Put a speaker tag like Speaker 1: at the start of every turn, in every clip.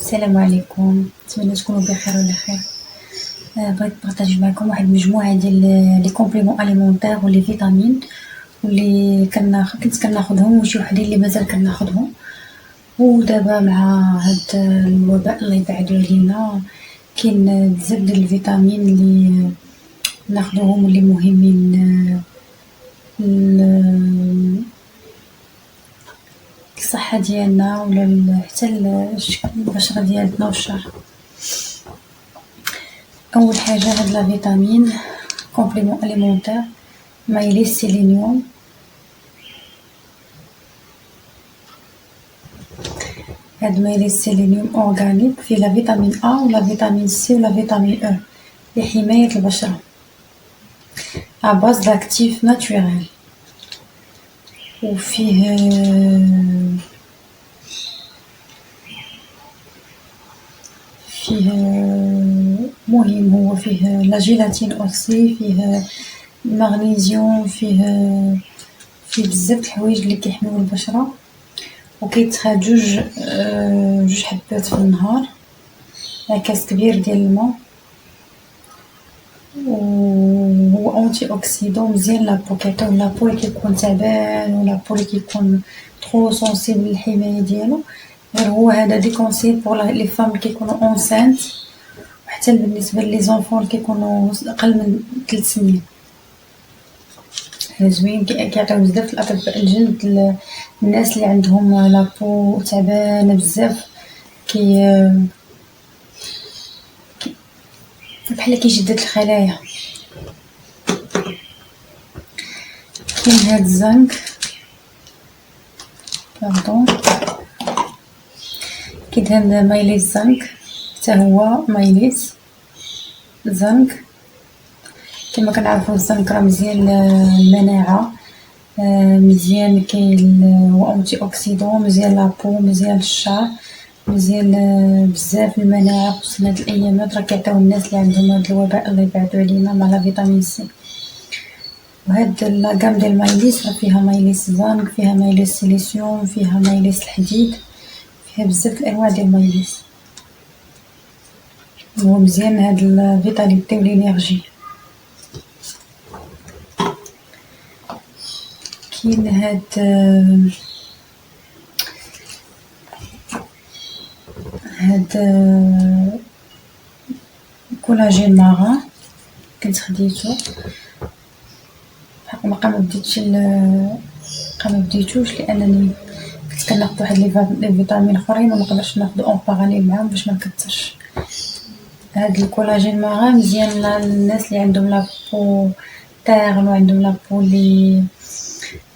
Speaker 1: السلام عليكم، نتمنى تكونوا بخير وعلى خير. بغيت نبارطاجي معكم واحد المجموعة ديال لي كومبليمون اليمونتير ولي فيتامين واللي كنت كناخدهم وشي وحدين اللي مازال كناخدهم. ودابا مع هاد الوباء الله يبعدو علينا كاين بزاف ديال الفيتامين اللي ناخدوهم واللي مهمين الصحة ديالنا ولا حتى الشكل البشرة ديالنا والشعر. أول حاجة هاد لا فيتامين كومبليمون اليمونتير مايليس سيلينيوم. هاد مايليس سيلينيوم أورغانيك فيه لا فيتامين أ ولا فيتامين سي ولا فيتامين أو لحماية البشرة أباز داكتيف ناتوريل. وفيه مهم، هو فيه لا جيلاتين اوكسي، فيه المغنيسيوم، فيه بزاف د الحوايج اللي كيحميو البشرة. وكيتخاد جوج حبات في النهار مع كاس كبير ديال الماء. وهو اونتي اوكسيدون مزيان لابو، كيعطيو لابو اللي كيكون تعبان ولا لابو اللي كيكون ترو سونسيبل للحماية ديالو. غير هو هذا ديكونسي بور لي فام اللي كيكونوا اونسانت، وحتى بالنسبه لي زونفون اللي كيكونوا اقل من 3 سنين. زوين، كيعطيو بزاف الاطباء الجلد الناس اللي عندهم لابو تعبانه بزاف، بحال كيجدد الخلايا. كاين هاد الزنك كاين هاد مايليس زنك، حتى هو مايليس زنك. كما كنعرفوا الزنك راه مزيان للمناعه، مزيان هو اونتي اوكسيدون، مزيان لابو، مزيان للشعر، مزيان بزاف للمناعه، خصوصا هاد الايامات راه كيعطيو الناس اللي عندهم هاد الوباء الله يبعدو علينا مع لا فيتامين سي. وهاد لاكام ديال مايليس راه فيها مايليس زنك، فيها مايليس سيليسيوم، فيها مايليس الحديد، فيها بزاف الانواع ديال مايليس. هو مزيان هاد الفيتاليتي والانرجي. كاين هاد كولاجين ماران كنت خديتو، بحق ما بديتوش لانني كنت كناخد واحد لي فيتامين اخرين وما قدرتش ناخدو اون باراليل معاهم باش ما نكثرش. هاد الكولاجين ماران مزيان للناس اللي عندهم لابو تاغن وعندهم لابو اللي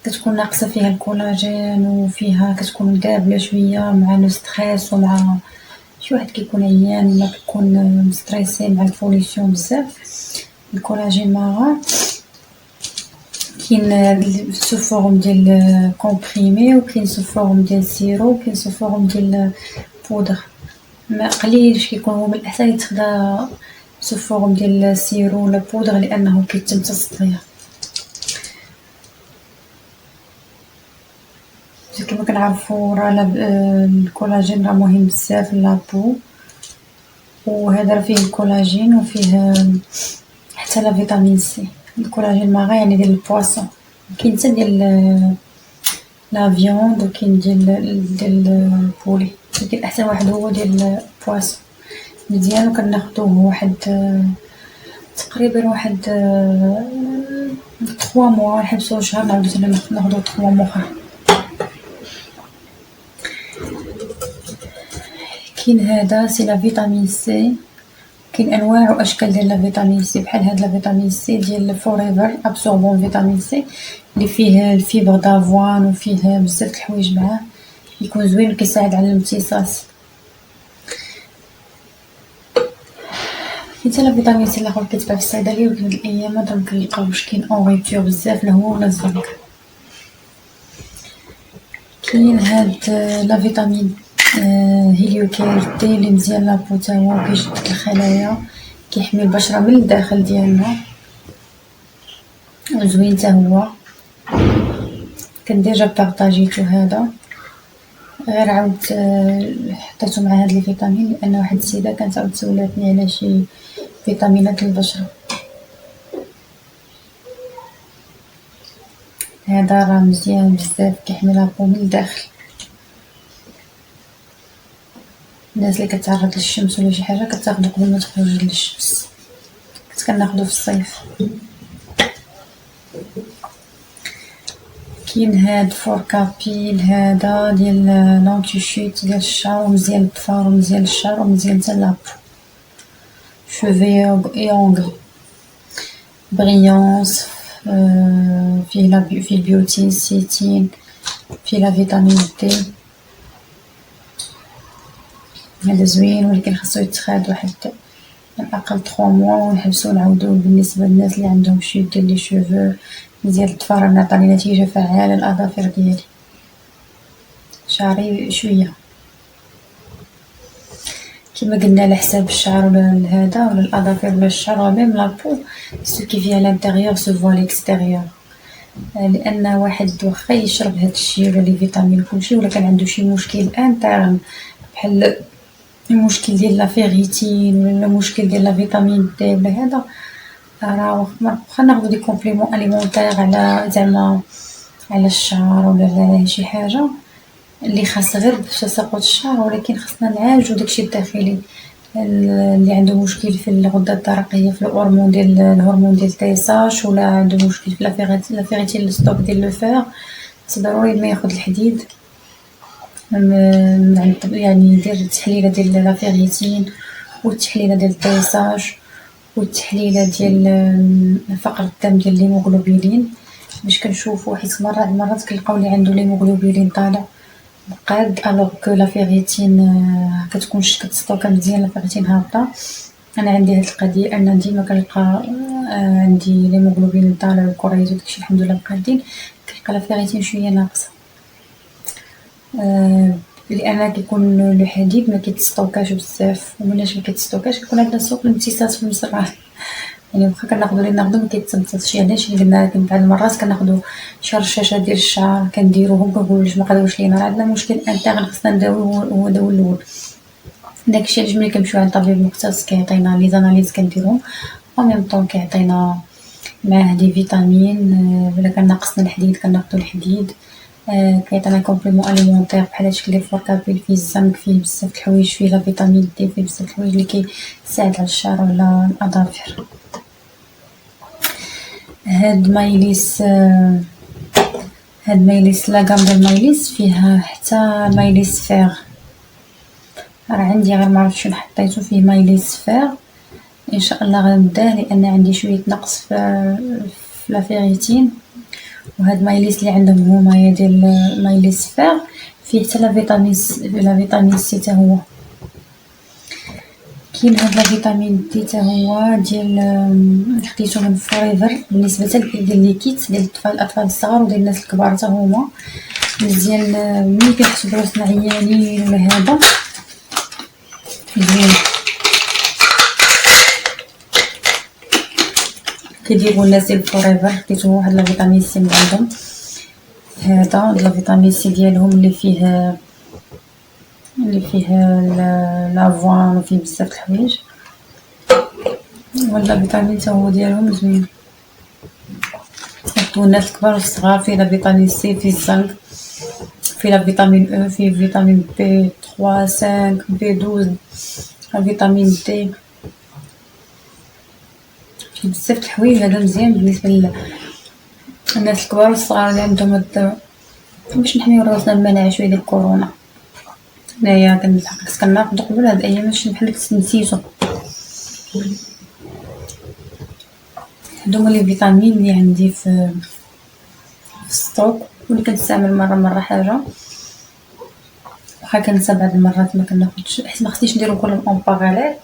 Speaker 1: كتكون ناقصه فيها الكولاجين وفيها كتكون قابله شويه مع لو ستريس ومع شي واحد كيكون عيان ولا كيكون مستريسي مع البوليسيون بزاف. الكولاجين ماران كاين سو فورم ديال كومبريمي، وكاين سو فورم ديال سيرو، وكاين سو فورم ديال بودر. ما قليلش كيكون هو من الاحسن يتخدا سو فورم ديال سيرو ولا بودر لانه كيتمتص الضياء. كما كنعرفوا راه الكولاجين راه مهم بزاف للابو، وهذا راه فيه الكولاجين وفيه حتى لا فيتامين سي. الكولاجين ماران يعني ديال البواسون، كاين حتى ديال لا فيوند وكاين ديال البولي، لكن الاحسن واحد هو ديال البواسون. مزيان، وكناخدوه واحد تقريبا واحد 3 موا، نحبسو شهر نعاودو ناخدو 3 موا اخرى. كاين هذا سي لا فيتامين سي، كاين انواع واشكال ديال لا فيتامين سي، بحال هاد لا فيتامين سي ديال فوريفر ابسوربون فيتامين سي اللي فيه الفيبر دافوان وفيه بزاف د الحوايج معاه، يكون زوين وكيساعد على الامتصاص. كاين حتى لا فيتامين سي الاخر كيتباع في الصيدليه، ولكن هاد الايامات ما كنلقاوش، كاين اونغيتور بزاف لا هو ولا الزنك. كاين هاد لا فيتامين هيليوكاريتي اللي مزيان لابو، تا هو كيجدد الخلايا، كيحمي البشره من الداخل ديالنا، وزوين تا هو. كان ديجا بارطاجيتو هذا. غير عاود حطيتو مع هاد لي فيتامين لأن واحد السيدة كانت عاود سولاتني على شي فيتامينات للبشرة. هذا راه مزيان بزاف كيحمي لابو من الداخل. الناس اللي كتعرض للشمس ولا شي حاجة كتاخدو قبل ما تخرج للشمس، كنت كناخدو في الصيف. كاين هاد فوركابيل هذا ديال لونتي شوت ديال الشعر ومزيان للظفار ومزيان للشعر ومزيان حتى لابو. شوفي اي اونغل بريونس، فيه البيوتين سيتين، فيه لا فيتامين دي. هذا زوين ولكن خاصو يتخاد واحد على الاقل 3 موا ونحبسو نعاودو. بالنسبه للناس اللي عندهم شي ديال لي شوفو مزيان الظفار انا عطاني نتيجه فعاله. الاظافر ديالي شعري شويه كما قلنا على حساب الشعر ولا هذا ولا الاظافر ولا الشعر ولا ميم لابو سو كي في على الانتيريور سو فوا ليكستيريور. لان واحد واخا يشرب هاد الشيء ولا لي فيتامين كلشي ولا كان عنده شي مشكل انترن بحال المشكل ديال لا فيغيتين ولا المشكل ديال لا فيتامين دي ولا هذا، راه واخا ناخدو دي كومبليمون اليمونتير على زعما على الشعر ولا على شي حاجه اللي خاص غير باش تساقط الشعر، ولكن خاصنا نعالجو داكشي الداخلي اللي عنده مشكل في الغده الدرقيه في الهرمون ديال التيساج ولا عنده مشكل في لا فيغيتين الستوك ديال لو فير. ضروري ما ياخد الحديد يعني يدير التحليله ديال لا فيغيتين والتحليله ديال التيساج والتحليله ديال فقر الدم ديال ليموغلوبولين باش كنشوفو، حيت مرات كنلقاو اللي عنده ليموغلوبولين طالع قاد الوغ كو لا فيغيتين كتكونش كتستوكا مزيان، لا فيغيتين هابطه. انا عندي هاد القضيه ان ديما كنلقى عندي ليموغلوبولين طالع والكوريز وداكشي الحمد لله مقادين، كنلقى لا فيغيتين شويه ناقصه لان كيكون لو حديد ما كيتستوكاش بزاف، ومناش ما كيتستوكاش كيكون عندنا سوق الامتصاص في المصرع. يعني واخا كناخدو ما كيتمتصش. علاش قلنا بعض المرات كناخدو شي رشاشات ديال الشعر كنديروهم كنقولوا واش ما قدروش لينا، راه عندنا مشكل انترن خصنا نداويوه. هو داو الاول داكشي علاش ملي كنمشيو عند طبيب مختص كيعطينا لي زاناليز كنديرهم او ميم طون كيعطينا معاه دي فيتامين. الا كان ناقصنا الحديد كناخدو الحديد. كيعطينا كومبليمون اليمونتير بحال هادشي لي فوركابيل فيه الزنك فيه بزاف د الحوايج، فيه لا فيتامين دي فيه بزاف د الحوايج اللي كيساعد على الشعر ولا الاظافر. هاد مايليس لا غام ديال مايليس فيها حتى مايليس فيغ، راه عندي غير معرفتش شنو حطيتو فيه مايليس فيغ. ان شاء الله غنبداه لان عندي شويه نقص في لا فيغيتين. وهاد مايليس اللي عندهم هما ديال مايليس فيغ فيه حتى لا فيتامين سي حتى هو. كاين هاد لا فيتامين دي حتى هو ديال خديتو من فوريفر بالنسبه ديال لي كيت ديال الاطفال الصغار وديال الناس الكبار حتى هما مزيان. ملي كنحسو براسنا عيانين ولا هذا زوين كيديروا الناس ديال فوريفر. خديتو واحد لا فيتامين سي من عندهم، هذا لا فيتامين سي ديالهم اللي فيه لافوان وفيه بزاف د الحوايج، ولا فيتامين تا هو ديالهم زوين. حطوا الناس الكبار والصغار. فيه لا فيتامين سي فيه الزنك فيه لا فيتامين او فيه فيتامين بي 3 5 بي 12 لا فيتامين دي فيه بزاف د الحوايج. هذا مزيان بالنسبه للناس الكبار والصغار اللي عندهم باش نحميو راسنا من المناعه شويه ديال كورونا. هنايا كنلحق كناخدو قبل هاد الايام ماشي بحال نسيتو. هادو هما لي فيتامين اللي عندي في الستوك واللي كنستعمل مره حاجه، واخا كنسى بعض المرات ما كناخدش حيت ما خصنيش نديرو كلهم اون باراليل.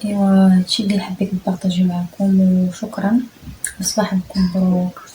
Speaker 1: ايوا هادشي اللي حبيت نبارطاجي معكم وشكرا. صباحكم مبروك.